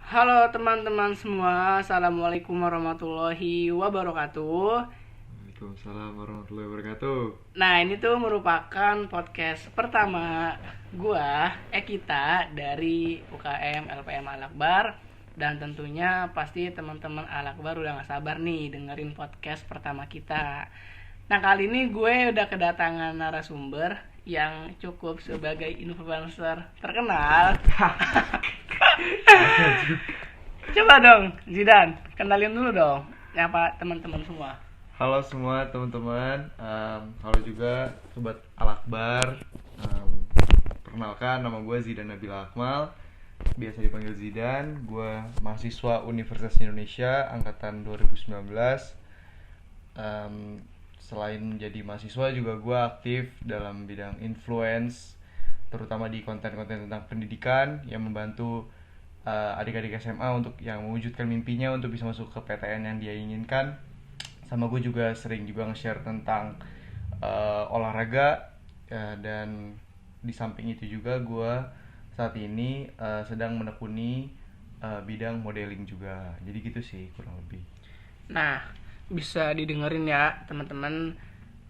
Halo teman-teman semua, Assalamualaikum warahmatullahi wabarakatuh. Waalaikumsalam warahmatullahi wabarakatuh. Nah, ini tuh merupakan podcast pertama gua, Ekita, dari UKM LPM Al Akbar. Dan tentunya pasti teman-teman Al Akbar udah gak sabar nih dengerin podcast pertama kita. Nah, kali ini gue udah kedatangan narasumber yang cukup sebagai influencer terkenal. Coba dong, Zidan, kenalin dulu dong apa teman-teman semua. Halo semua teman-teman, halo juga sobat Al-Akbar. Perkenalkan, nama gue Zidan Nabil Akmal, biasa dipanggil Zidan. Gue mahasiswa Universitas Indonesia angkatan 2019. Selain jadi mahasiswa juga gue aktif dalam bidang influence, terutama di konten-konten tentang pendidikan yang membantu adik-adik SMA untuk yang mewujudkan mimpinya untuk bisa masuk ke PTN yang dia inginkan. Sama gue juga sering juga nge-share tentang olahraga, dan di samping itu juga gue saat ini sedang menekuni bidang modeling juga. Jadi gitu sih kurang lebih. Nah, bisa didengerin ya teman-teman.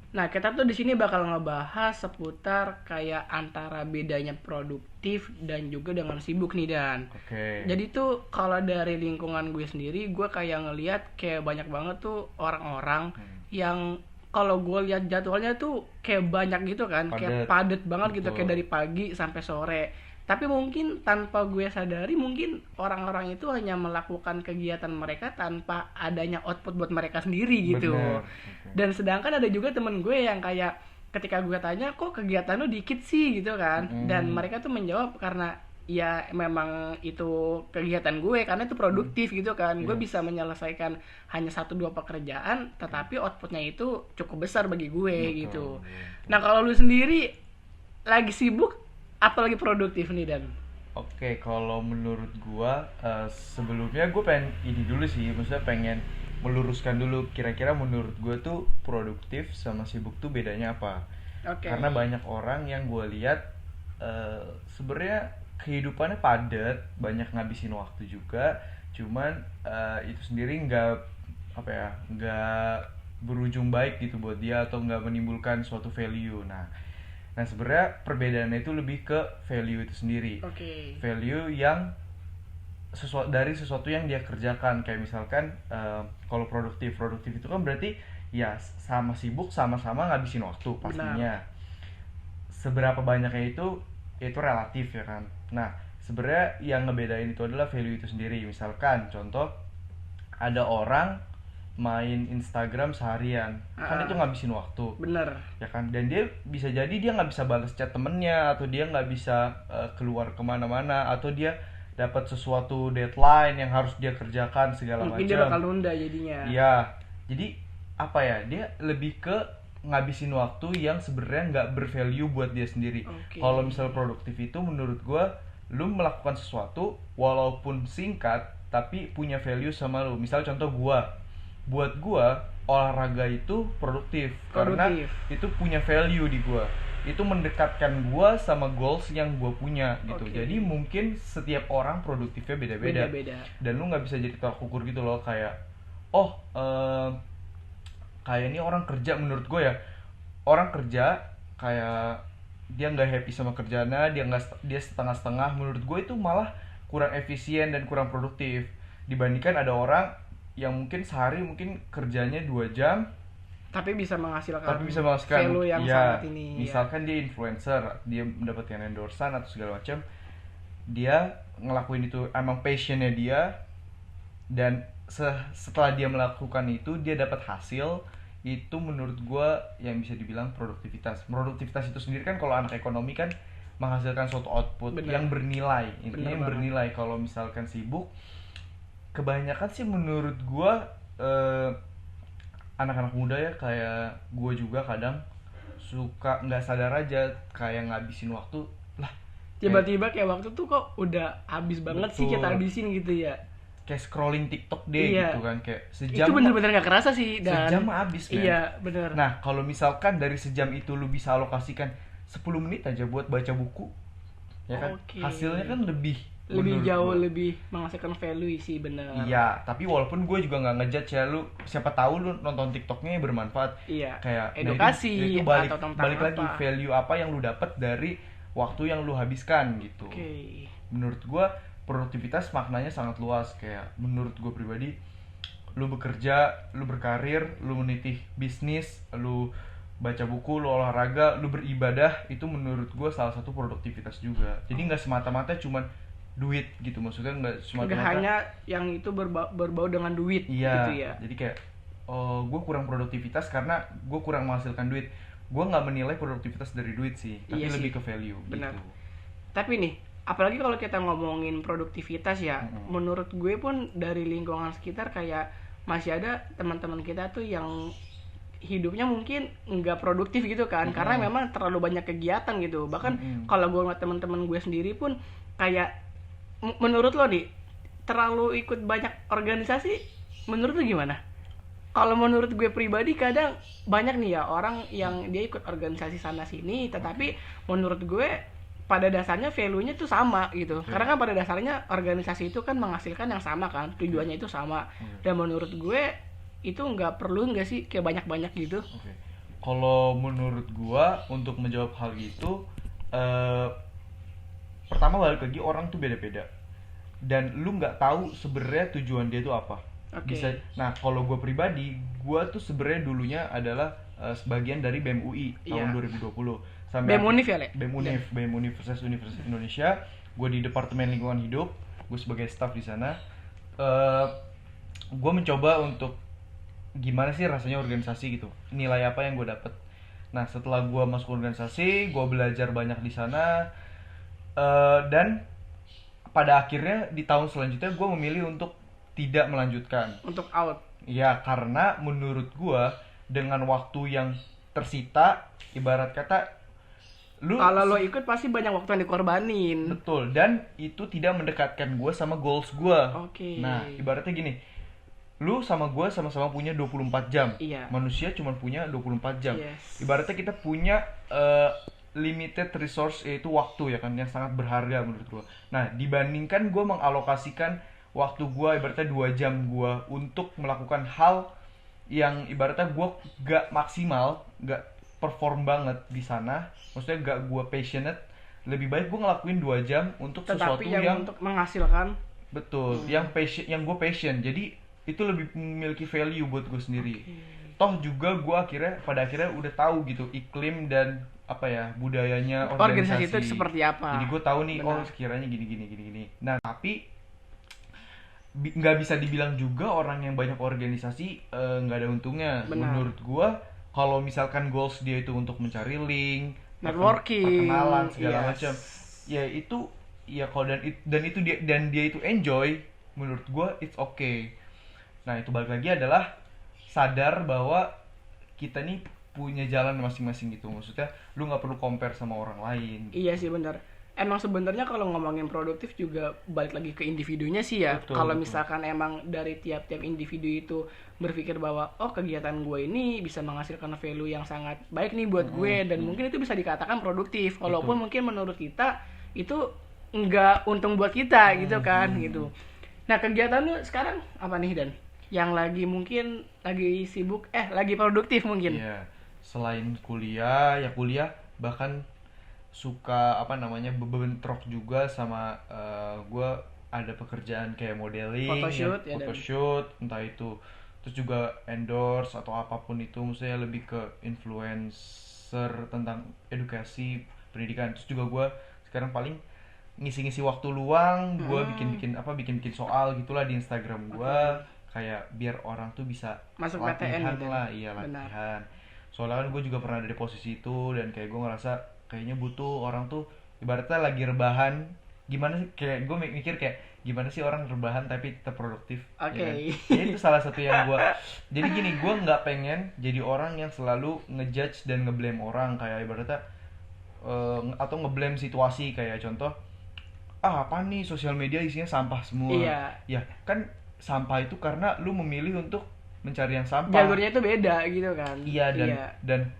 Nah, kita tuh di sini bakal ngebahas seputar kayak antara bedanya produktif dan juga dengan sibuk nih Dan. Oke. Jadi tuh kalau dari lingkungan gue sendiri, gue kayak ngelihat kayak banyak banget tuh orang-orang yang kalau gue lihat jadwalnya tuh kayak banyak gitu kan, kayak padet banget gitu, kayak dari pagi sampai sore. Tapi mungkin tanpa gue sadari, mungkin orang-orang itu hanya melakukan kegiatan mereka tanpa adanya output buat mereka sendiri gitu. Bener. Okay. Dan sedangkan ada juga temen gue yang kayak ketika gue tanya, kok kegiatan lu dikit sih gitu kan. Dan mereka tuh menjawab karena ya memang itu kegiatan gue, karena itu produktif gitu kan. Gue bisa menyelesaikan hanya 1-2 pekerjaan, tetapi outputnya itu cukup besar bagi gue gitu. Nah, kalau lu sendiri lagi sibuk atau lagi produktif nih Dan? Oke, kalau menurut gua sebelumnya gue pengen ini dulu sih, maksudnya pengen meluruskan dulu kira-kira menurut gua tuh produktif sama sibuk tuh bedanya apa. Oke. Karena banyak orang yang gua lihat sebenarnya kehidupannya padat, banyak ngabisin waktu juga, cuman itu sendiri nggak berujung baik gitu buat dia atau nggak menimbulkan suatu value. Nah, sebenarnya perbedaannya itu lebih ke value itu sendiri. Oke. Value yang dari sesuatu yang dia kerjakan. Kayak misalkan kalau produktif itu kan berarti ya sama sibuk, sama-sama ngabisin waktu pastinya. Benar. Seberapa banyaknya itu relatif ya kan. Nah, sebenarnya yang ngebedain itu adalah value itu sendiri. Misalkan contoh, ada orang main Instagram seharian, kan itu ngabisin waktu. Bener. Ya kan, dan dia bisa jadi dia nggak bisa balas chat temennya, atau dia nggak bisa keluar kemana-mana, atau dia dapat sesuatu deadline yang harus dia kerjakan segala macam. Mungkin dia bakal nunda jadinya. Iya, jadi apa ya, dia lebih ke ngabisin waktu yang sebenarnya nggak bervalue buat dia sendiri. Kalau misal produktif itu menurut gue, lu melakukan sesuatu walaupun singkat tapi punya value sama lu. Misal contoh buat gua olahraga itu produktif karena itu punya value di gua, itu mendekatkan gua sama goals yang gua punya gitu. Jadi mungkin setiap orang produktifnya beda-beda. Dan lu nggak bisa jadi tolak ukur gitu loh, kayak kayak ini orang kerja, menurut gua ya orang kerja kayak dia nggak happy sama kerjaannya, dia setengah-setengah, menurut gua itu malah kurang efisien dan kurang produktif dibandingkan ada orang yang mungkin sehari mungkin kerjanya 2 jam tapi bisa menghasilkan value yang ya, sangat ini. misalkan dia influencer, dia mendapatkan endorsan atau segala macam, dia ngelakuin itu emang passionnya dia, dan setelah dia melakukan itu dia dapat hasil. Itu menurut gue yang bisa dibilang produktivitas itu sendiri kan, kalau anak ekonomi kan menghasilkan suatu output yang bernilai, intinya yang bernilai. Kalau misalkan sibuk, kebanyakan sih menurut gue anak-anak muda ya, kayak gue juga kadang suka nggak sadar aja kayak ngabisin waktu lah, tiba-tiba kayak waktu tuh kok udah habis banget. Betul. Sih kita habisin gitu ya, kayak scrolling TikTok deh. Gitu kan, kayak sejam itu bener-bener gak kerasa sih, dan sejam habis kan. Iya bener. Nah, kalau misalkan dari sejam itu lu bisa alokasikan 10 menit aja buat baca buku, ya kan, hasilnya kan lebih lebih jauh gua. Lebih menghasilkan value sih, bener. Iya, tapi walaupun gue juga nggak ngejudge ya, lu siapa tahu lu nonton TikToknya bermanfaat. Iya. Kayak edukasi, itu balik lagi value apa yang lu dapat dari waktu yang lu habiskan gitu. Menurut gue produktivitas maknanya sangat luas. Kayak menurut gue pribadi, lu bekerja, lu berkarir, lu meniti bisnis, lu baca buku, lu olahraga, lu beribadah, itu menurut gue salah satu produktivitas juga. Jadi nggak semata-mata cuman duit gitu, maksudnya nggak semata-mata hanya yang itu berbau dengan duit. Iya, gitu ya. Jadi kayak gue kurang produktivitas karena gue kurang menghasilkan duit. Gue nggak menilai produktivitas dari duit sih, tapi lebih ke value. Benar. Gitu. Tapi nih, apalagi kalau kita ngomongin produktivitas ya, menurut gue pun dari lingkungan sekitar kayak masih ada teman-teman kita tuh yang hidupnya mungkin nggak produktif gitu kan, karena memang terlalu banyak kegiatan gitu. Bahkan kalau gue ngeliat teman-teman gue sendiri pun kayak, menurut lo nih, terlalu ikut banyak organisasi, menurut lo gimana? Kalau menurut gue pribadi kadang banyak nih ya orang yang dia ikut organisasi sana sini, tetapi menurut gue pada dasarnya value-nya tuh sama gitu. Karena kan pada dasarnya organisasi itu kan menghasilkan yang sama kan, tujuannya itu sama. Dan menurut gue itu nggak perlu nggak sih kayak banyak-banyak gitu. Kalau menurut gue untuk menjawab hal itu, pertama balik lagi, orang tuh beda-beda dan lu nggak tahu sebenarnya tujuan dia tuh apa. Bisa. Nah kalau gue pribadi, gue tuh sebenarnya dulunya adalah sebagian dari BEM UI tahun 2020 sampai BEM Unif ya, Le? BEM Unif, BEM Universitas Indonesia. Gue di Departemen Lingkungan Hidup, gue sebagai staff di sana. Gue mencoba untuk gimana sih rasanya organisasi gitu, nilai apa yang gue dapet. Nah setelah gue masuk organisasi, gue belajar banyak di sana. Dan pada akhirnya di tahun selanjutnya gue memilih untuk tidak melanjutkan, untuk out. Ya karena menurut gue dengan waktu yang tersita, ibarat kata kalau lo ikut pasti banyak waktu yang dikorbanin. Betul, dan itu tidak mendekatkan gue sama goals gue. Nah ibaratnya gini, lu sama gue sama-sama punya 24 jam. Manusia cuma punya 24 jam. Ibaratnya kita punya limited resource, yaitu waktu ya kan, yang sangat berharga menurut gue. Nah dibandingkan gue mengalokasikan waktu gue ibaratnya 2 jam gue untuk melakukan hal yang ibaratnya gue gak maksimal, gak perform banget di sana, maksudnya gak gue passionate, lebih baik gue ngelakuin 2 jam untuk sesuatu yang untuk menghasilkan. Betul, yang gue passion, jadi itu lebih memiliki value buat gue sendiri. Toh juga gue pada akhirnya udah tahu gitu iklim dan apa ya, budayanya organisasi itu seperti apa. Jadi gue tahu nih, sekiranya gini. Nah tapi nggak bisa dibilang juga orang yang banyak organisasi nggak ada untungnya. Menurut gue kalau misalkan goals dia itu untuk mencari link, networking, perkenalan segala macam, ya itu ya kalau dan dia itu enjoy, menurut gue it's okay. Nah itu balik lagi adalah sadar bahwa kita nih punya jalan masing-masing gitu, maksudnya lu nggak perlu compare sama orang lain gitu. Iya sih benar. Emang sebenarnya kalau ngomongin produktif juga balik lagi ke individunya sih ya. Kalau misalkan emang dari tiap-tiap individu itu berpikir bahwa kegiatan gue ini bisa menghasilkan value yang sangat baik nih buat gue, dan mungkin itu bisa dikatakan produktif, walaupun mungkin menurut kita itu nggak untung buat kita gitu kan gitu. Nah kegiatan lu sekarang apa nih Dan? Yang lagi mungkin lagi sibuk, lagi produktif mungkin? Iya, selain kuliah, bahkan suka bentrok juga sama gue ada pekerjaan kayak modeling, photoshoot, entah itu terus juga endorse atau apapun itu, maksudnya lebih ke influencer tentang edukasi pendidikan. Terus juga gue sekarang paling ngisi-ngisi waktu luang, gue bikin soal gitulah di Instagram gue, kayak biar orang tuh bisa masuk latihan PTN lah, latihan. Soalnya kan gue juga pernah ada di posisi itu, dan kayak gue ngerasa kayaknya butuh orang tuh ibaratnya lagi rebahan, gimana sih, kayak gue mikir kayak gimana sih orang rebahan tapi tetap produktif. Ya itu salah satu yang gue, jadi gini, gue nggak pengen jadi orang yang selalu ngejudge dan ngeblame orang, kayak ibaratnya atau ngeblame situasi, kayak contoh apa nih sosial media isinya sampah semua. Ya kan sampah itu karena lu memilih untuk mencari yang sampah, jalurnya itu beda gitu kan. Dan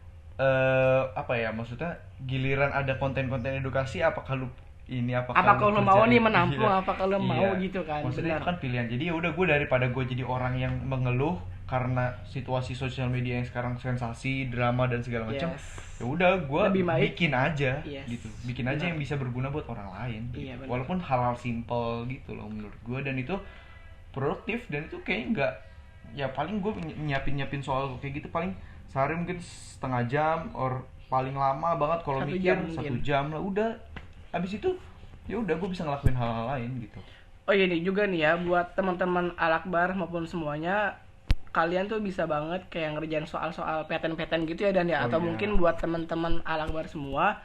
maksudnya giliran ada konten-konten edukasi, apakah lu ini apakah lo mau nih menampung, iya. apakah lo mau gitu kan. Maksudnya benar. itu kan pilihan. Jadi ya udah, gue daripada gue jadi orang yang mengeluh karena situasi sosial media yang sekarang sensasi, drama dan segala macam, ya udah gue bikin aja gitu, bikin aja yang bisa berguna buat orang lain. Iya, gitu. Walaupun hal-hal simple gitu loh menurut gue, dan itu produktif, dan itu kayaknya enggak, ya paling gue nyiapin soal kayak gitu paling sehari mungkin setengah jam, or paling lama banget kalau mikir 1 jam lah udah. Abis itu ya udah gue bisa ngelakuin hal-hal lain gitu. Oh iya nih juga nih ya, buat teman-teman Al-Akbar maupun semuanya, kalian tuh bisa banget kayak ngerjain soal-soal PTN gitu ya Dan ya. Atau mungkin buat teman-teman Al-Akbar semua,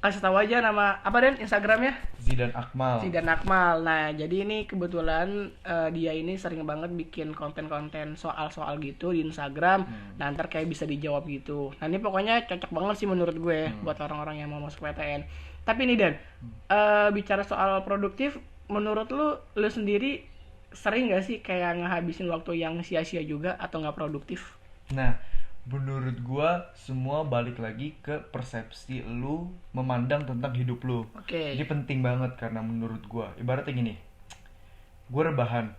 kasih tahu aja nama apa Dan Instagramnya? Zidan Akmal. Zidan Akmal. Nah jadi ini kebetulan dia ini sering banget bikin konten-konten soal-soal gitu di Instagram. Nah ntar kayak bisa dijawab gitu. Nah ini pokoknya cocok banget sih menurut gue buat orang-orang yang mau masuk PTN. Tapi nih Dan, bicara soal produktif, menurut lu sendiri sering gak sih kayak ngehabisin waktu yang sia-sia juga atau gak produktif? Nah, menurut gua semua balik lagi ke persepsi lu memandang tentang hidup lu. Oke. Ini penting banget karena menurut gua, ibaratnya gini, gua rebahan,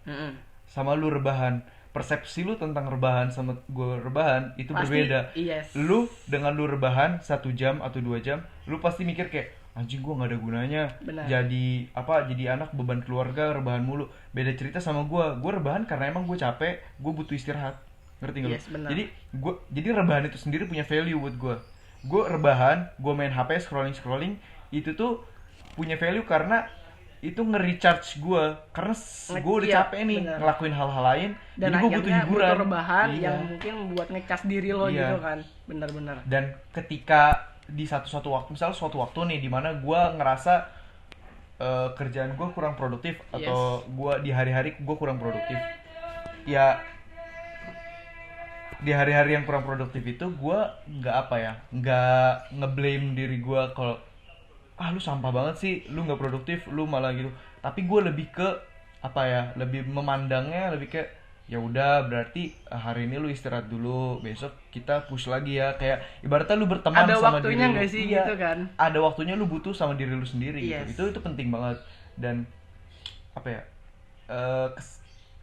sama lu rebahan, persepsi lu tentang rebahan sama gua rebahan itu pasti berbeda. Yes. Lu dengan lu rebahan 1 jam atau 2 jam, lu pasti mikir kayak anjing gue nggak ada gunanya. Benar. Jadi anak beban keluarga, rebahan mulu. Beda cerita sama gue rebahan karena emang gue capek, gue butuh istirahat, ngerti nggak? Yes, benar. Jadi rebahan itu sendiri punya value buat gue rebahan, gue main HP scrolling itu tuh punya value karena itu nge-recharge gue, karena gue udah capek nih ngelakuin hal-hal lain. Dan jadi gue butuh hiburan, butuh rebahan yang mungkin buat ngecas diri lo gitu kan. Benar-benar. Dan ketika di suatu waktu, misalnya suatu waktu nih dimana gue ngerasa kerjaan gue kurang produktif, atau gue di hari-hari gue kurang produktif, ya di hari-hari yang kurang produktif itu gue nggak ngeblame diri gue kalau lu sampah banget sih, lu nggak produktif, lu malah gitu. Tapi gue lebih ke lebih memandangnya lebih kayak ya udah, berarti hari ini lu istirahat dulu, besok kita push lagi ya. Kayak ibaratnya lu berteman sama diri lu. Ada waktunya nggak sih gitu kan? Ada waktunya lu butuh sama diri lu sendiri gitu. Itu penting banget. Dan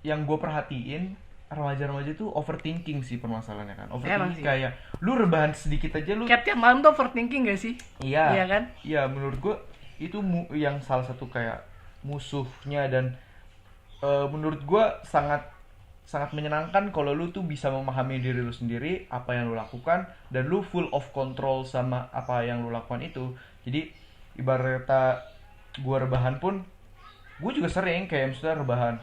yang gue perhatiin, remaja-remaja itu overthinking sih permasalahannya kan. Overthinking kayak lu rebahan sedikit aja lu kayak tiap malam tuh overthinking gak sih? Iya kan? Iya, menurut gue itu yang salah satu kayak musuhnya. Dan menurut gue sangat menyenangkan kalau lu tuh bisa memahami diri lu sendiri, apa yang lu lakukan, dan lu full of control sama apa yang lu lakukan itu. Jadi ibaratnya gue rebahan pun, gue juga sering kayak misalnya rebahan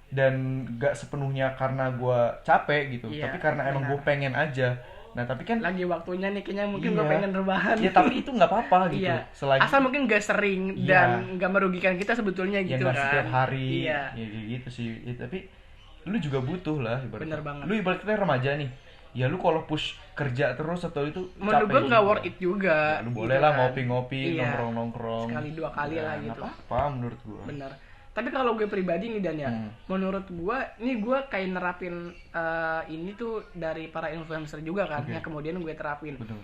dan gak sepenuhnya karena gue capek gitu, tapi karena emang gue pengen aja. Nah tapi kan lagi waktunya nih kayaknya mungkin gue pengen rebahan. Ya tapi itu nggak apa-apa gitu. Asal mungkin gak sering dan nggak merugikan kita sebetulnya gitu kan. Setiap hari. Ya kayak gitu sih. Ya, tapi lu juga butuh lah ibaratnya. Bener banget. Lu ibaratnya remaja nih. Ya lu kalau push kerja terus atau itu menurut gue nggak worth it juga. Ya, lu boleh lah ngopi-ngopi, nongkrong-nongkrong. Sekali 2 kali lah gitu. Apa menurut gue. Bener. Tapi kalau gue pribadi nih Dan ya, menurut gue, nih gue kayak nerapin ini tuh dari para influencer juga kan, yang kemudian gue terapin. Betul.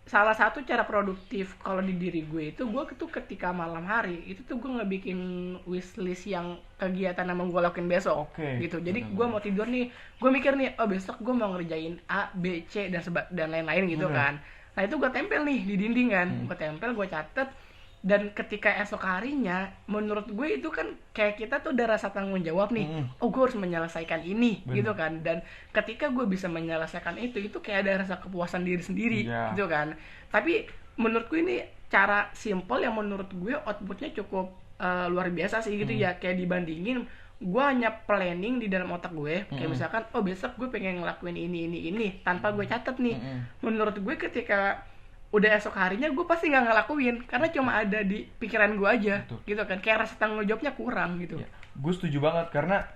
Salah satu cara produktif kalau di diri gue tuh ketika malam hari itu tuh gue ngebikin wishlist yang kegiatan yang mau gue lakuin besok, gitu. Jadi gue mau tidur nih, gue mikir nih, oh besok gue mau ngerjain A, B, C dan lain-lain gitu kan. Nah itu gue tempel nih di dinding kan, gue tempel, gue catet. Dan ketika esok harinya, menurut gue itu kan kayak kita tuh udah rasa tanggung jawab nih. Oh gue harus menyelesaikan ini. Gitu kan. Dan ketika gue bisa menyelesaikan itu kayak ada rasa kepuasan diri sendiri. Gitu kan. Tapi menurut gue ini cara simple yang menurut gue outputnya cukup luar biasa sih gitu ya. Kayak dibandingin gue hanya planning di dalam otak gue. Kayak misalkan, oh besok gue pengen ngelakuin ini tanpa gue catat nih. Menurut gue ketika udah esok harinya gue pasti nggak ngelakuin karena cuma ada di pikiran gue aja. Betul. Gitu kan, kayak rasa tanggung jawabnya kurang gitu. Gue setuju banget karena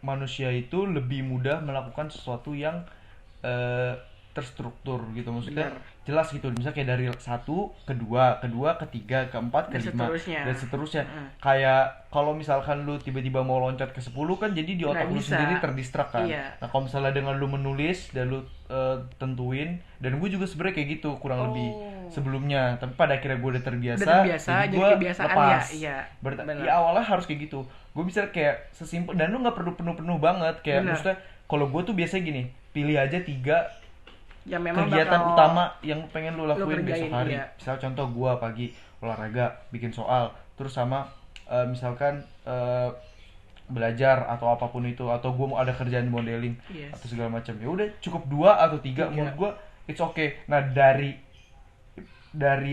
manusia itu lebih mudah melakukan sesuatu yang terstruktur gitu, maksudnya jelas gitu, misalnya kayak dari 1 ke 2 ke 3 ke 4 ke 5 dan seterusnya. Kayak kalau misalkan lu tiba-tiba mau loncat ke 10 kan jadi di otak lu sendiri terdistrak kan. Nah kalau misalnya dengan lu menulis dan lu tentuin, dan gue juga sebenarnya kayak gitu kurang lebih. sebelumnya, tapi pada akhirnya gue udah terbiasa, jadi gue kebiasaan lepas. ya. Ya awalnya harus kayak gitu. Gue bisa kayak sesimpel, dan lu nggak perlu penuh-penuh banget kayak maksudnya kalau gue tuh biasanya gini, pilih aja 3 yang memang kegiatan utama yang pengen lu lakuin besok hari. Iya. Misal contoh gue pagi olahraga, bikin soal, terus sama misalkan belajar atau apapun itu, atau gue mau ada kerjaan modeling atau segala macam, ya udah cukup 2 atau 3 menurut gue it's okay. Nah dari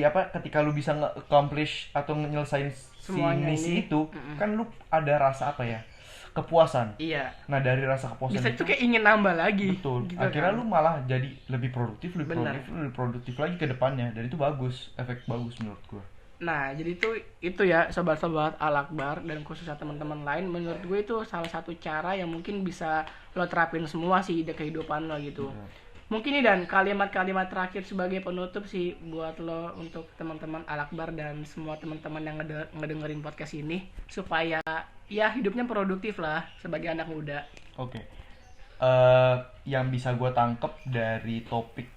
apa, ketika lu bisa nge-accomplish atau nyelesain si misi itu kan lu ada rasa apa ya, kepuasan. Iya. Nah dari rasa kepuasan bisa itu kayak ingin nambah lagi. Betul. Gitu akhirnya kan? Lu malah jadi lebih produktif lagi ke depannya, dan itu bagus, efek bagus menurut gue. Nah, jadi itu ya sobat-sobat Al-Akbar dan khususnya teman-teman lain, menurut gue itu salah satu cara yang mungkin bisa lo terapin semua sih di kehidupan lo gitu. Mungkin nih Dan, kalimat-kalimat terakhir sebagai penutup sih buat lo untuk teman-teman Al-Akbar dan semua teman-teman yang ngedengerin podcast ini, supaya ya hidupnya produktif lah sebagai anak muda. Oke. Yang bisa gue tangkep dari topik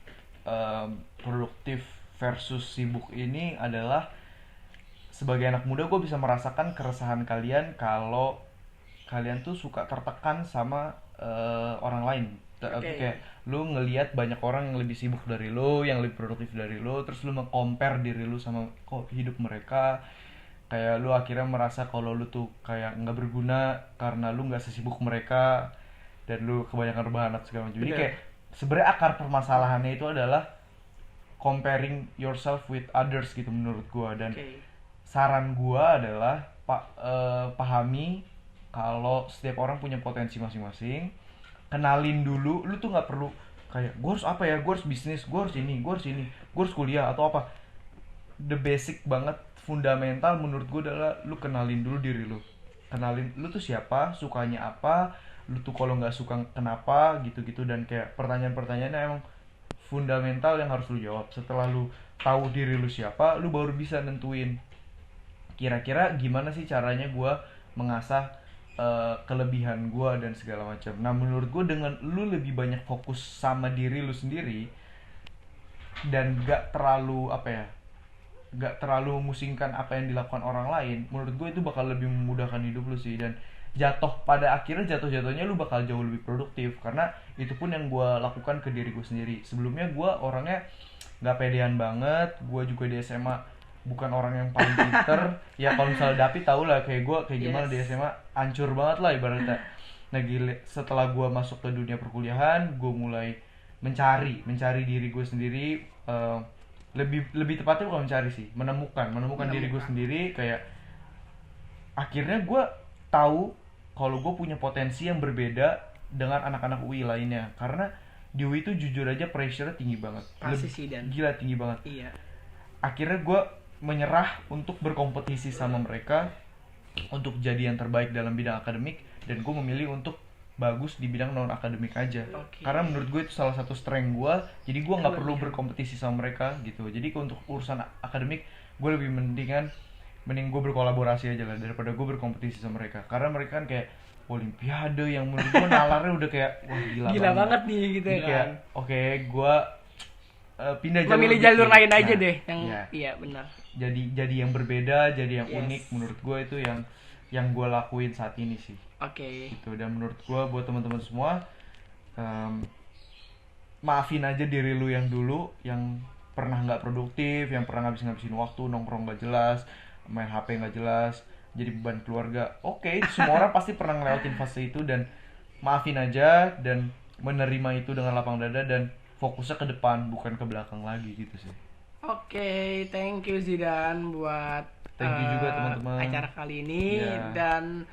produktif versus sibuk ini adalah, sebagai anak muda gue bisa merasakan keresahan kalian kalau kalian tuh suka tertekan sama orang lain. Kayak lu ngelihat banyak orang yang lebih sibuk dari lu, yang lebih produktif dari lu, terus lu meng-compare diri lu sama hidup mereka. Kayak lu akhirnya merasa kalau lu tuh kayak nggak berguna karena lu nggak sesibuk mereka, dan lu kebanyakan rebahan atau segala macam. Jadi kayak sebenarnya akar permasalahannya itu adalah comparing yourself with others gitu menurut gua. Dan saran gua adalah pahami kalau setiap orang punya potensi masing-masing. Kenalin dulu, lu tuh nggak perlu kayak gue harus apa ya, gue harus bisnis, gue harus ini, gue harus kuliah atau apa. The basic banget, fundamental menurut gue adalah lu kenalin dulu diri lu. Kenalin lu tuh siapa, sukanya apa, lu tuh kalau nggak suka kenapa, gitu-gitu. Dan kayak pertanyaan-pertanyaannya emang fundamental yang harus lu jawab. Setelah lu tahu diri lu siapa, lu baru bisa nentuin kira-kira gimana sih caranya gue mengasah kelebihan gue dan segala macam. Nah menurut gue dengan lu lebih banyak fokus sama diri lu sendiri dan gak terlalu memusingkan apa yang dilakukan orang lain, menurut gue itu bakal lebih memudahkan hidup lu sih. Dan jatuhnya lu bakal jauh lebih produktif, karena itu pun yang gue lakukan ke diri gue sendiri. Sebelumnya gue orangnya gak pedean banget, gue juga di SMA bukan orang yang paling pinter. Ya kalau misalnya Dapi tau lah kayak gue kayak gimana di SMA, hancur banget lah ibaratnya. Nah setelah gue masuk ke dunia perkuliahan, gue mulai mencari diri gue sendiri. Lebih tepatnya bukan mencari sih, menemukan diri gue sendiri. Kayak akhirnya gue tahu kalau gue punya potensi yang berbeda dengan anak-anak UI lainnya. Karena di UI itu jujur aja pressure-nya tinggi banget. Gila tinggi banget. Iya. Akhirnya gue menyerah untuk berkompetisi sama mereka untuk jadi yang terbaik dalam bidang akademik, dan gue memilih untuk bagus di bidang non akademik aja. Karena menurut gue itu salah satu strength gue, jadi gue nggak perlu berkompetisi sama mereka gitu. Jadi untuk urusan akademik gue lebih mending gue berkolaborasi aja lah daripada gue berkompetisi sama mereka. Karena mereka kan kayak olimpiade yang menurut gue nalarnya udah kayak wah gila banget nih gitu ya kan. Oke, gue pindah jalur lain aja deh yang iya benar. Jadi yang berbeda, jadi yang unik. Menurut gue itu yang gue lakuin saat ini sih. Gitu. Dan menurut gue buat teman-teman semua, maafin aja diri lu yang dulu, yang pernah nggak produktif, yang pernah ngabisin waktu nongkrong nggak jelas, main HP nggak jelas, jadi beban keluarga. Semua orang pasti pernah ngelewatin fase itu, dan maafin aja dan menerima itu dengan lapang dada dan fokusnya ke depan bukan ke belakang lagi gitu sih. Thank you Zidan buat juga teman-teman acara kali ini. Dan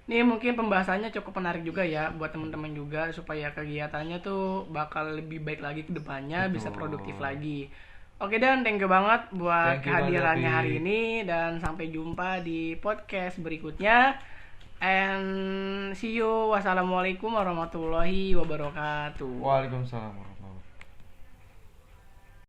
ini mungkin pembahasannya cukup menarik juga ya buat teman-teman juga, supaya kegiatannya tuh bakal lebih baik lagi ke depannya. Betul. Bisa produktif lagi. Dan thank you banget buat kehadirannya hari ini, dan sampai jumpa di podcast berikutnya. And see you. Wassalamualaikum warahmatullahi wabarakatuh. Waalaikumsalam warahmatullahi wabarakatuh.